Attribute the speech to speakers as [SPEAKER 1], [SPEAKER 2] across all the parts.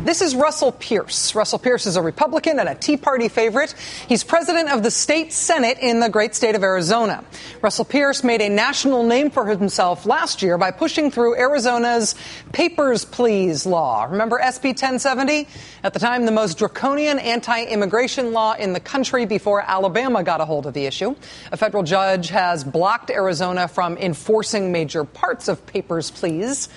[SPEAKER 1] This is Russell Pierce. Russell Pierce is a Republican and a Tea Party favorite. He's president of the state Senate in the great state of Arizona. Russell Pierce made a national name for himself last year by pushing through Arizona's Papers, Please law. Remember SB 1070? At the time, the most draconian anti-immigration law in the country before Alabama got a hold of the issue. A federal judge has blocked Arizona from enforcing major parts of Papers, Please.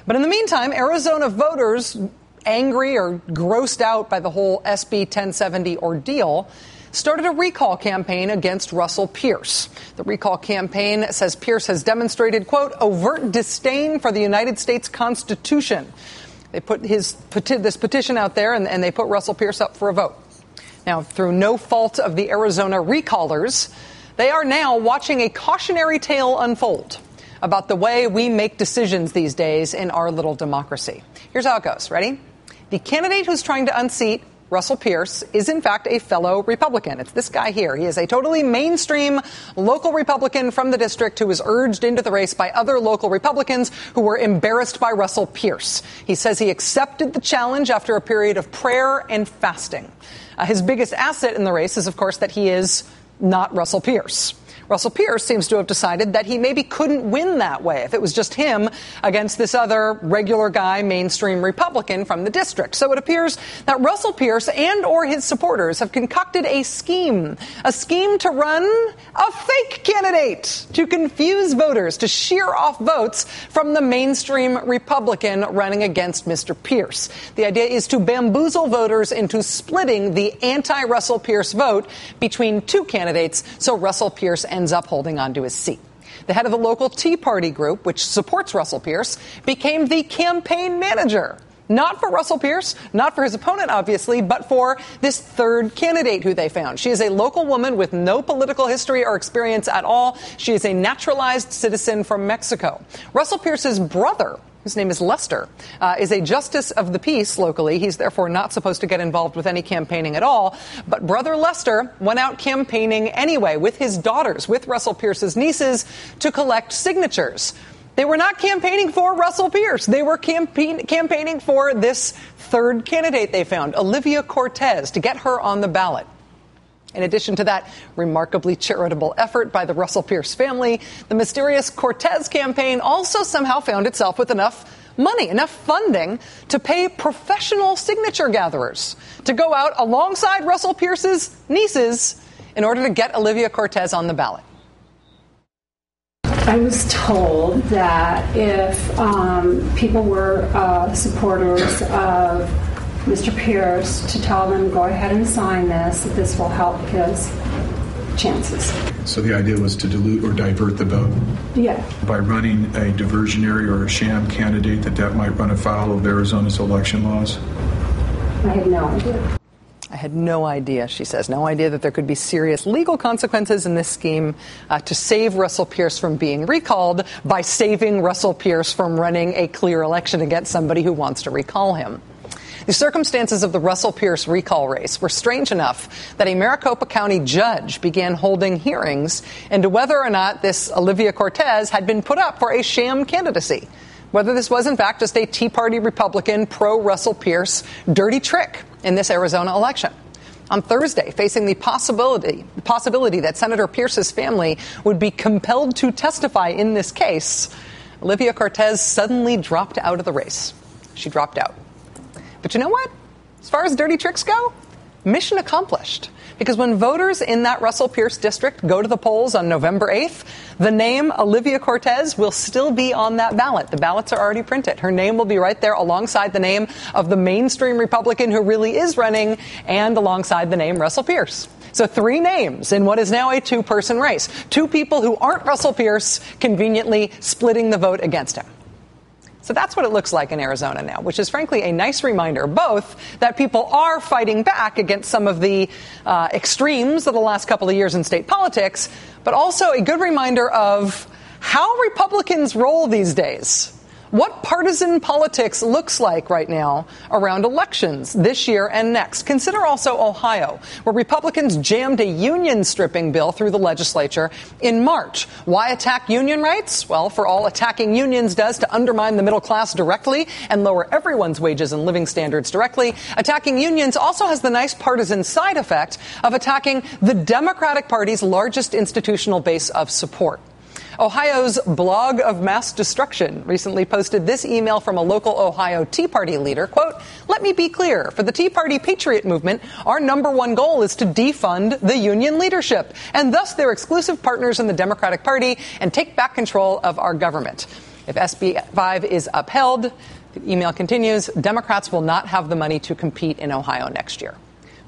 [SPEAKER 1] But in the meantime, Arizona voters, angry or grossed out by the whole SB 1070 ordeal, started a recall campaign against Russell Pierce. The recall campaign says Pierce has demonstrated, quote, overt disdain for the United States Constitution. They put this petition out there and they put Russell Pierce up for a vote. Now, through no fault of the Arizona recallers, they are now watching a cautionary tale unfold about the way we make decisions these days in our little democracy. Here's how it goes. Ready? The candidate who's trying to unseat Russell Pierce is, in fact, a fellow Republican. It's this guy here. He is a totally mainstream local Republican from the district who was urged into the race by other local Republicans who were embarrassed by Russell Pierce. He says he accepted the challenge after a period of prayer and fasting. His biggest asset in the race is, of course, that he is not Russell Pierce. Russell Pierce seems to have decided that he maybe couldn't win that way if it was just him against this other regular guy, mainstream Republican from the district. So it appears that Russell Pierce and or his supporters have concocted a scheme to run a fake candidate to confuse voters, to shear off votes from the mainstream Republican running against Mr. Pierce. The idea is to bamboozle voters into splitting the anti-Russell Pierce vote between two candidates so Russell Pierce ends up holding on to his seat. The head of the local Tea Party group, which supports Russell Pierce, became the campaign manager. Not for Russell Pierce, not for his opponent, obviously, but for this third candidate who they found. She is a local woman with no political history or experience at all. She is a naturalized citizen from Mexico. Russell Pierce's brother, his name is Lester, is a justice of the peace locally. He's therefore not supposed to get involved with any campaigning at all. But Brother Lester went out campaigning anyway with his daughters, with Russell Pierce's nieces, to collect signatures. They were not campaigning for Russell Pierce. They were campaigning for this third candidate they found, Olivia Cortez, to get her on the ballot. In addition to that remarkably charitable effort by the Russell Pierce family, the mysterious Cortez campaign also somehow found itself with enough money, enough funding to pay professional signature gatherers to go out alongside Russell Pierce's nieces in order to get Olivia Cortez on the ballot.
[SPEAKER 2] I was told that if people were supporters of Mr. Pierce, to tell them, go ahead and sign this, that this will help his chances.
[SPEAKER 3] So the idea was to dilute or divert the vote?
[SPEAKER 2] Yeah.
[SPEAKER 3] By running a diversionary or a sham candidate, that might run afoul of Arizona's election laws?
[SPEAKER 2] I had no idea.
[SPEAKER 1] I had no idea, she says, no idea that there could be serious legal consequences in this scheme to save Russell Pierce from being recalled by saving Russell Pierce from running a clear election against somebody who wants to recall him. The circumstances of the Russell Pierce recall race were strange enough that a Maricopa County judge began holding hearings into whether or not this Olivia Cortez had been put up for a sham candidacy, whether this was in fact just a Tea Party Republican pro-Russell Pierce dirty trick in this Arizona election. On Thursday, facing the possibility that Senator Pierce's family would be compelled to testify in this case, Olivia Cortez suddenly dropped out of the race. She dropped out. But you know what? As far as dirty tricks go, mission accomplished. Because when voters in that Russell Pierce district go to the polls on November 8th, the name Olivia Cortez will still be on that ballot. The ballots are already printed. Her name will be right there alongside the name of the mainstream Republican who really is running and alongside the name Russell Pierce. So 3 names in what is now a 2-person race. 2 people who aren't Russell Pierce conveniently splitting the vote against him. So that's what it looks like in Arizona now, which is frankly a nice reminder, both that people are fighting back against some of the extremes of the last couple of years in state politics, but also a good reminder of how Republicans roll these days. what partisan politics looks like right now around elections this year and next. Consider also Ohio, where Republicans jammed a union stripping bill through the legislature in March. Why attack union rights? Well, for all attacking unions does to undermine the middle class directly and lower everyone's wages and living standards directly, attacking unions also has the nice partisan side effect of attacking the Democratic Party's largest institutional base of support. Ohio's blog of mass destruction recently posted this email from a local Ohio Tea Party leader, quote, "Let me be clear. For the Tea Party Patriot movement, our number one goal is to defund the union leadership and thus their exclusive partners in the Democratic Party and take back control of our government. If SB 5 is upheld," the email continues, "Democrats will not have the money to compete in Ohio next year.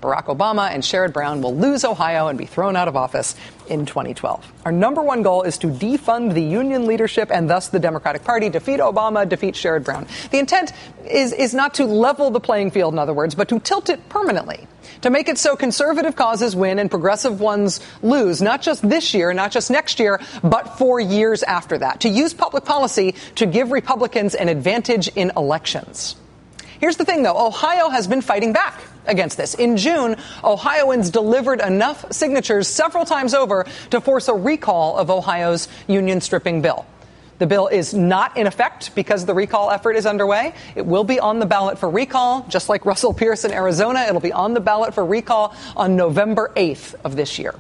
[SPEAKER 1] Barack Obama and Sherrod Brown will lose Ohio and be thrown out of office in 2012. Our number one goal is to defund the union leadership and thus the Democratic Party, defeat Obama, defeat Sherrod Brown." The intent is not to level the playing field, in other words, but to tilt it permanently, to make it so conservative causes win and progressive ones lose, not just this year, not just next year, but for years after that, to use public policy to give Republicans an advantage in elections. Here's the thing, though. Ohio has been fighting back against this. In June, Ohioans delivered enough signatures several times over to force a recall of Ohio's union stripping bill. The bill is not in effect because the recall effort is underway. It will be on the ballot for recall, just like Russell Pierce in Arizona. It'll be on the ballot for recall on November 8th of this year.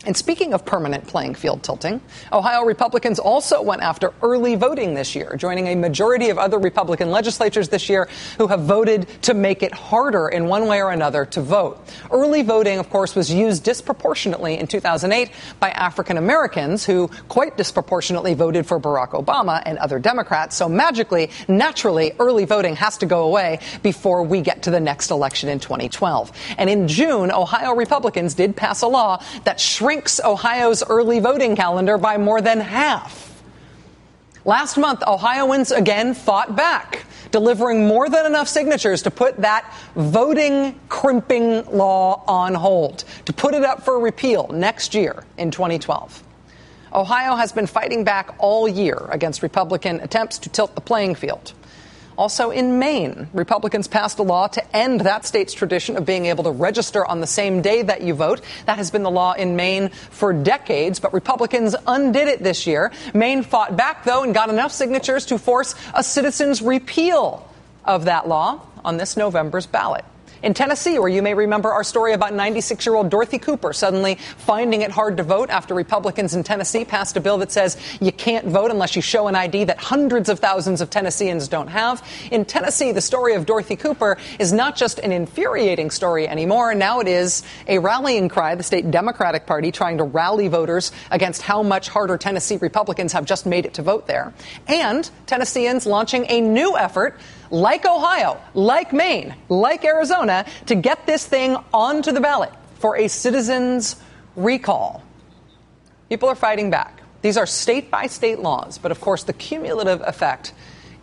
[SPEAKER 1] And speaking of permanent playing field tilting, Ohio Republicans also went after early voting this year, joining a majority of other Republican legislatures this year who have voted to make it harder in one way or another to vote. Early voting, of course, was used disproportionately in 2008 by African Americans who quite disproportionately voted for Barack Obama and other Democrats. So magically, naturally, early voting has to go away before we get to the next election in 2012. And in June, Ohio Republicans did pass a law that shrinks Ohio's early voting calendar by more than half. Last month, Ohioans again fought back, delivering more than enough signatures to put that voting crimping law on hold, to put it up for repeal next year in 2012. Ohio has been fighting back all year against Republican attempts to tilt the playing field. Also in Maine, Republicans passed a law to end that state's tradition of being able to register on the same day that you vote. That has been the law in Maine for decades, but Republicans undid it this year. Maine fought back, though, and got enough signatures to force a citizen's repeal of that law on this November's ballot. In Tennessee, where you may remember our story about 96-year-old Dorothy Cooper suddenly finding it hard to vote after Republicans in Tennessee passed a bill that says you can't vote unless you show an ID that hundreds of thousands of Tennesseans don't have. In Tennessee, the story of Dorothy Cooper is not just an infuriating story anymore. Now it is a rallying cry, the state Democratic Party trying to rally voters against how much harder Tennessee Republicans have just made it to vote there. And Tennesseans launching a new effort, like Ohio, like Maine, like Arizona, to get this thing onto the ballot for a citizen's recall. People are fighting back. These are state-by-state laws, but of course the cumulative effect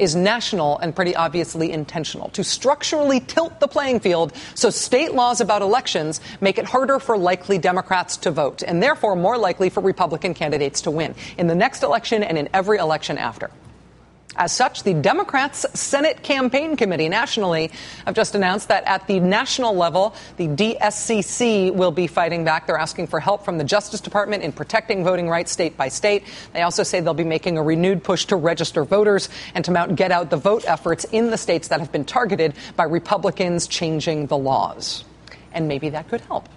[SPEAKER 1] is national and pretty obviously intentional, to structurally tilt the playing field so state laws about elections make it harder for likely Democrats to vote, and therefore more likely for Republican candidates to win in the next election and in every election after. As such, the Democrats' Senate Campaign Committee nationally have just announced that at the national level, the DSCC will be fighting back. They're asking for help from the Justice Department in protecting voting rights state by state. They also say they'll be making a renewed push to register voters and to mount get-out-the-vote efforts in the states that have been targeted by Republicans changing the laws. And maybe that could help.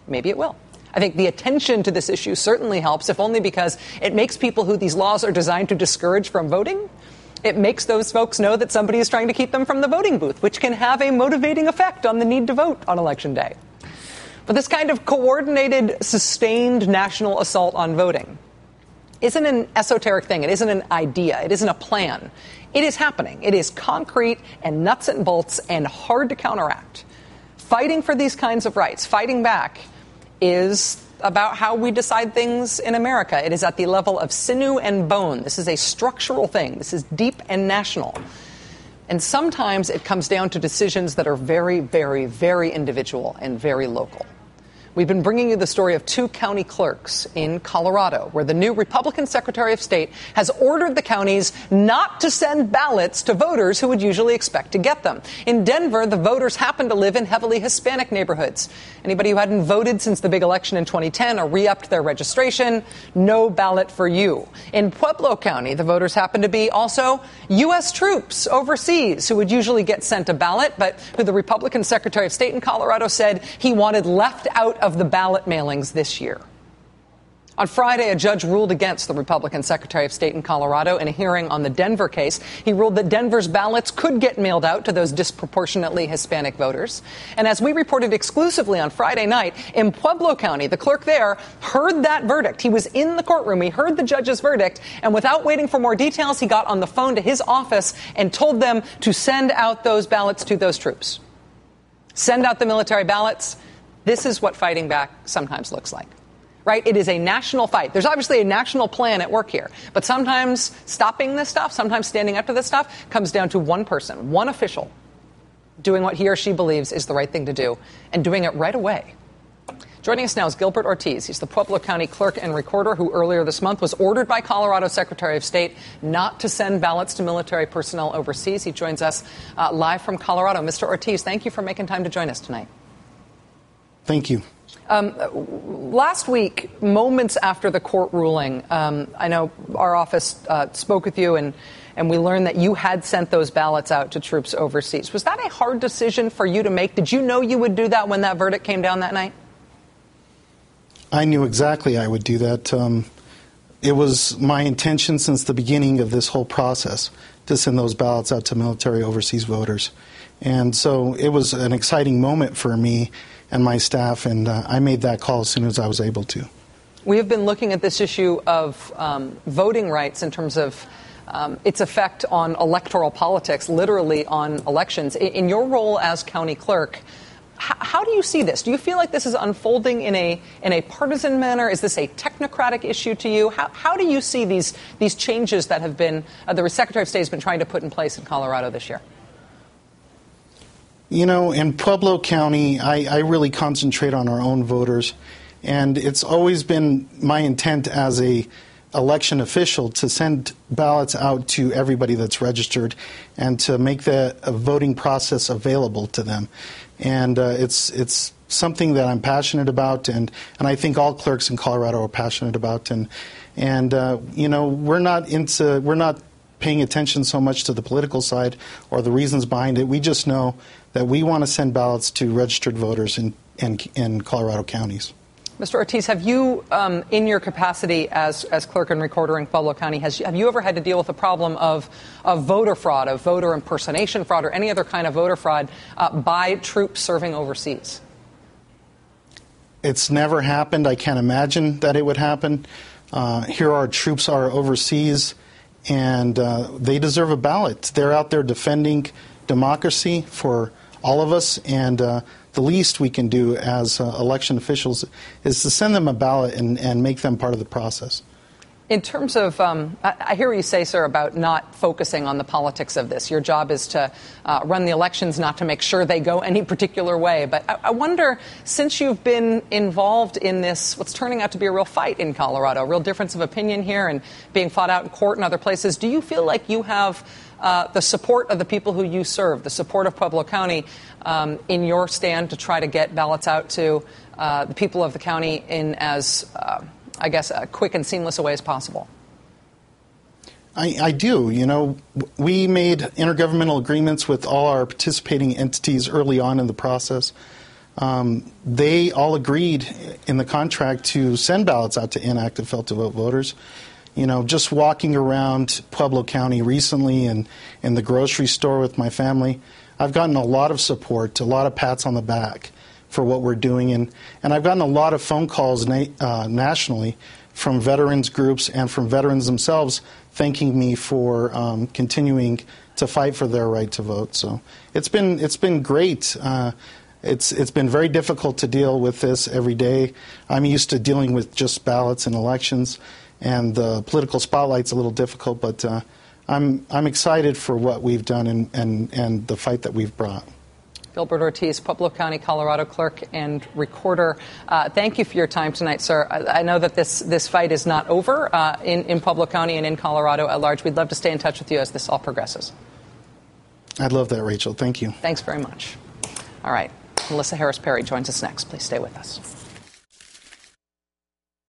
[SPEAKER 1] Maybe it will. I think the attention to this issue certainly helps, if only because it makes people who these laws are designed to discourage from voting. It makes those folks know that somebody is trying to keep them from the voting booth, which can have a motivating effect on the need to vote on Election Day. But this kind of coordinated, sustained national assault on voting isn't an esoteric thing. It isn't an idea. It isn't a plan. It is happening. It is concrete and nuts and bolts and hard to counteract. Fighting for these kinds of rights, fighting back, is about how we decide things in America. It is at the level of sinew and bone. This is a structural thing. This is deep and national. And sometimes it comes down to decisions that are very, very, very individual and very local. We've been bringing you the story of two county clerks in Colorado, where the new Republican Secretary of State has ordered the counties not to send ballots to voters who would usually expect to get them. In Denver, the voters happen to live in heavily Hispanic neighborhoods. Anybody who hadn't voted since the big election in 2010 or re-upped their registration, no ballot for you. In Pueblo County, the voters happen to be also U.S. troops overseas who would usually get sent a ballot, but who the Republican Secretary of State in Colorado said he wanted left out of the ballot mailings this year. On Friday, a judge ruled against the Republican Secretary of State in Colorado in a hearing on the Denver case. He ruled that Denver's ballots could get mailed out to those disproportionately Hispanic voters. And as we reported exclusively on Friday night, in Pueblo County, the clerk there heard that verdict. He was in the courtroom. He heard the judge's verdict. And without waiting for more details, he got on the phone to his office and told them to send out those ballots to those troops. Send out the military ballots. This is what fighting back sometimes looks like, right? It is a national fight. There's obviously a national plan at work here. But sometimes stopping this stuff, sometimes standing up to this stuff, comes down to one person, one official, doing what he or she believes is the right thing to do and doing it right away. Joining us now is Gilbert Ortiz. He's the Pueblo County clerk and recorder who earlier this month was ordered by Colorado Secretary of State not to send ballots to military personnel overseas. He joins us live from Colorado. Mr. Ortiz, thank you for making time to join us tonight.
[SPEAKER 4] Thank you.
[SPEAKER 1] Last week, moments after the court ruling, I know our office spoke with you and we learned that you had sent those ballots out to troops overseas. Was that a hard decision for you to make? Did you know you would do that when that verdict came down that night?
[SPEAKER 4] I knew exactly I would do that. It was my intention since the beginning of this whole process to send those ballots out to military overseas voters. And so it was an exciting moment for me and my staff, and I made that call as soon as I was able to.
[SPEAKER 1] We have been looking at this issue of voting rights in terms of its effect on electoral politics, literally on elections. In your role as county clerk, how do you see this? Do you feel like this is unfolding in a partisan manner? Is this a technocratic issue to you? How do you see these changes that have been the Secretary of State has been trying to put in place in Colorado this year?
[SPEAKER 4] You know, in Pueblo County, I really concentrate on our own voters, and it's always been my intent as a election official to send ballots out to everybody that's registered and to make the voting process available to them. And it's something that I'm passionate about, and I think all clerks in Colorado are passionate about. And you know, we're not paying attention so much to the political side or the reasons behind it. We just know that we want to send ballots to registered voters in Colorado counties.
[SPEAKER 1] Mr. Ortiz, have you, in your capacity as clerk and recorder in Pueblo County, have you ever had to deal with a problem of voter fraud, of voter impersonation fraud, or any other kind of voter fraud by troops serving overseas?
[SPEAKER 4] It's never happened. I can't imagine that it would happen. Here our troops are overseas, and they deserve a ballot. They're out there defending democracy for all of us, and the least we can do as election officials is to send them a ballot and make them part of the process.
[SPEAKER 1] In terms of, I hear what you say, sir, about not focusing on the politics of this. Your job is to run the elections, not to make sure they go any particular way. But I wonder, since you've been involved in this, what's turning out to be a real fight in Colorado, a real difference of opinion here and being fought out in court and other places, do you feel like you have the support of the people who you serve, the support of Pueblo County in your stand to try to get ballots out to the people of the county in as, I guess, quick and seamless a way as possible?
[SPEAKER 4] I do. You know, we made intergovernmental agreements with all our participating entities early on in the process. They all agreed in the contract to send ballots out to inactive fail-to-vote voters. You know, just walking around Pueblo County recently and in the grocery store with my family, I've gotten a lot of support, a lot of pats on the back for what we're doing. And I've gotten a lot of phone calls nationally from veterans groups and from veterans themselves thanking me for continuing to fight for their right to vote. So it's been great. It's been very difficult to deal with this every day. I'm used to dealing with just ballots and elections, and the political spotlight's a little difficult, but I'm excited for what we've done and the fight that we've brought.
[SPEAKER 1] Gilbert Ortiz, Pueblo County, Colorado clerk and recorder. Thank you for your time tonight, sir. I know that this fight is not over in Pueblo County and in Colorado at large. We'd love to stay in touch with you as this all progresses.
[SPEAKER 4] I'd love that, Rachel. Thank you.
[SPEAKER 1] Thanks very much. All right. Melissa Harris Perry joins us next. Please stay with us.